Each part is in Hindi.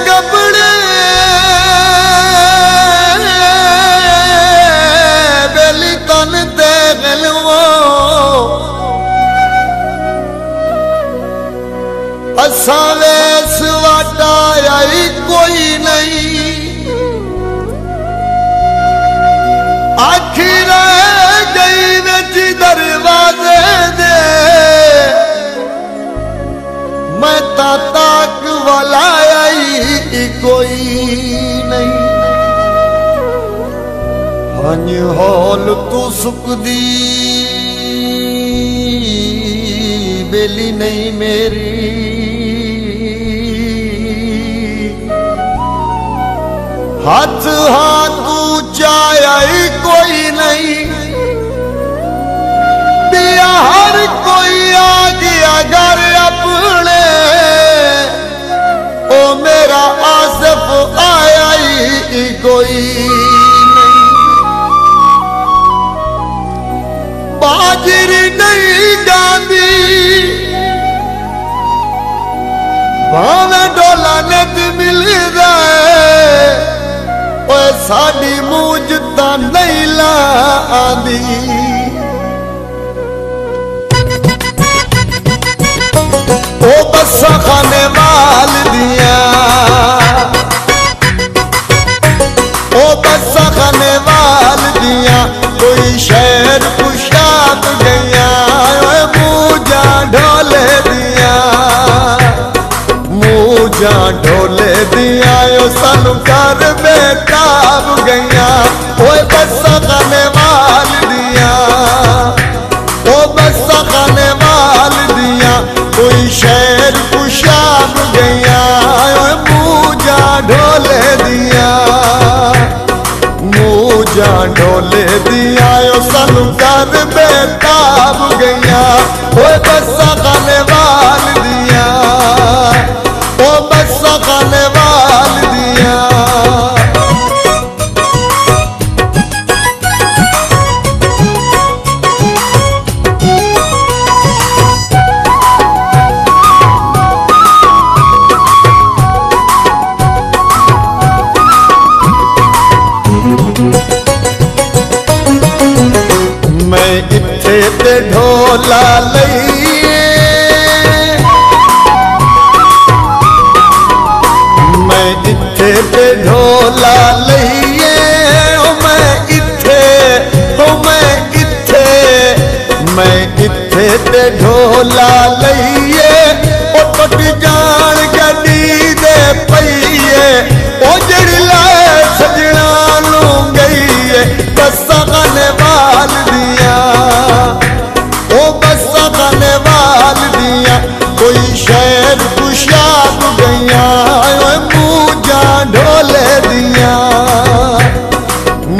कपड़े बेली तन ते गलवो असा वेस वाटा आई कोई नहीं आखिर गई बिच दरवाजे दे मैं ताक वाला आई कोई नहीं हन हौल तू सुखदी बेली नहीं मेरी हाथ हाथ ऊंचा आई कोई नहीं दिया हर कोई आ गया घर अपने ओ मेरा आसिफ आया ही कोई नहीं बाजरी नहीं गांधी भावे डोला नत मिल जाए साड़ी मूजता नहीं ला आंदी ओ बसा खाने वाल दिया ओ बसा खाने वाल दिया कोई शहर पुशाक गया मूजा ढोले दिया मूजा ढोले दिया सानू कर बेताब गईया ओए बसा खाने वाल दिया ओ बसा खाने वाल दिया कोई शहर पुशाब गईया मूजा ढोले दिया मूजा ढोले दिया सानू कर बेताब गईया ओए बसा खाने वाल दिया ओ बसा खाने वाल दिया मैं इत्थे ते ढोला लईए मैं इत्थे ते ढोला लईए ओ मैं इत्थे ते ढोला लईए ओ टुट जान गड्डी दे पईए ओ जड़ी लाए सजना नू गई है बसा खाने वाल दिया ओ बसा खाने वाल दिया कोई शहर पुशाक गईया मूजा ढोले दिया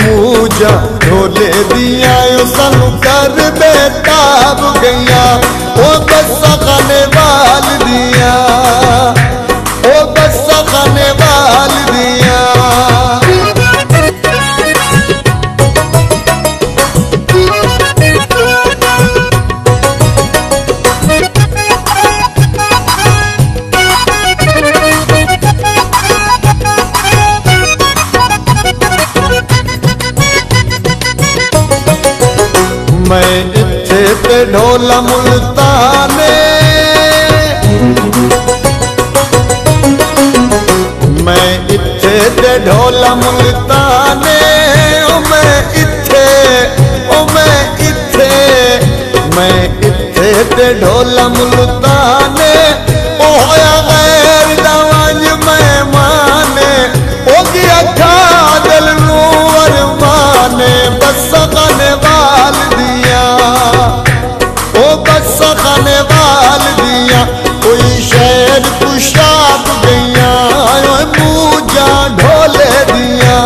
मूजा ढोले दिया सानू कर बेताब गईया ओ बसा खाने वाल दिया ओ बसा खाने वाल दिया मैं इत्थे ते ढोला मुल्ताने मैं इत्थे ते ढोला मुल्ताने ओ मैं इत्थे ते ढोला मुल्ताने ओ होया गैर दवाज मेहमाने ओ की अखा दिल नू अरमाने बसा खाने वाल दिया ओ बसा खाने वाल दिया कोई शहर पुशाक गईया मूजा ढोले दिया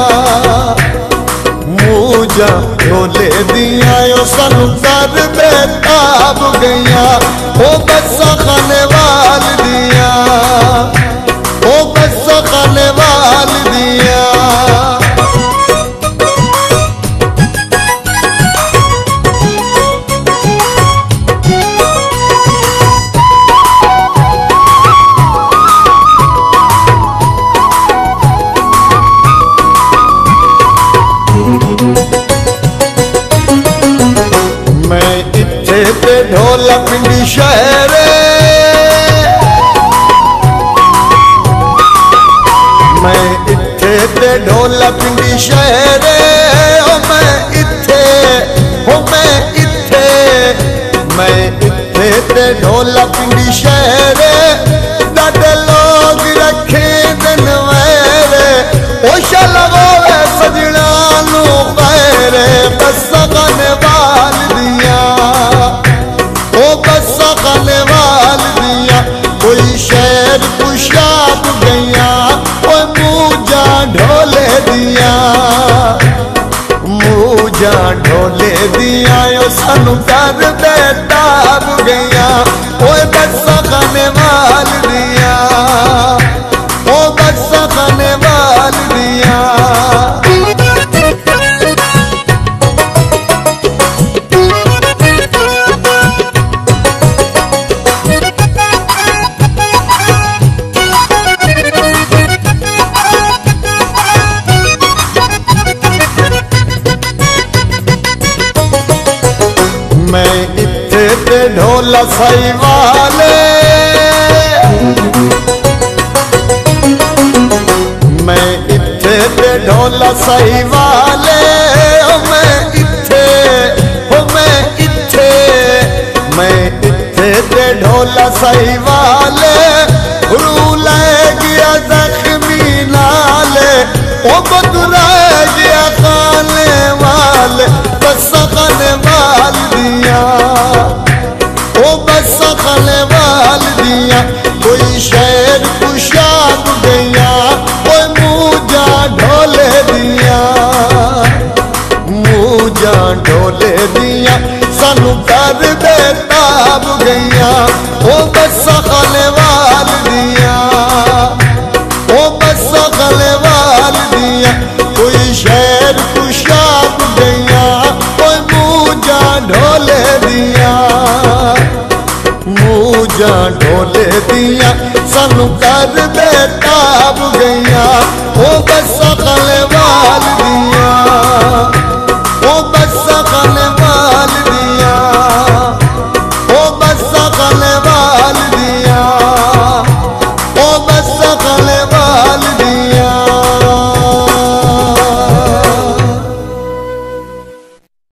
मूजा ढोले दिया सानू कर बेताब गईया ओ बसा खाने वाल दिया ओ बसा खाने वाल दिया ते ढोला पिंडी शहरे ओ मैं इत्थे मैं इत्थे ते ढोला पिंडी शहरे डाडे लोग रखे दिन वेरे ओ शलगोवे सजना नू पैरे बसा खाने वाल दिया ओ बसा खाने वाल दिया कोई शहर कुशाद गया ओ मूजा ढोले दिया मूजा ढोले दिया ओ सानू कर बेताब गया ओ बसा खाने वाल दिया ओ बसा खाने वाल दिया मैं इत्थे ते ढोला सही वाले मैं इत्थे ते ढोला सही वाले मैं इत्थे ते ढोला सही वाले रूल गया जख्मी नाले ओ बदला गया खाने वाले बसा खाने वाल दिया ओ बसा खाने वाल दिया कोई शहर कुशाद गया कोई मूजा ढोले दिया मूजा ढोले दिया सानू कर बेताब गया ओ बसा खाने वाल दिया ओ बसा खाने वाल दिया कोई शहर कुशाद गया कोई मूजा ढोले दिया मूजा ढोले दिया सानू कर बेताब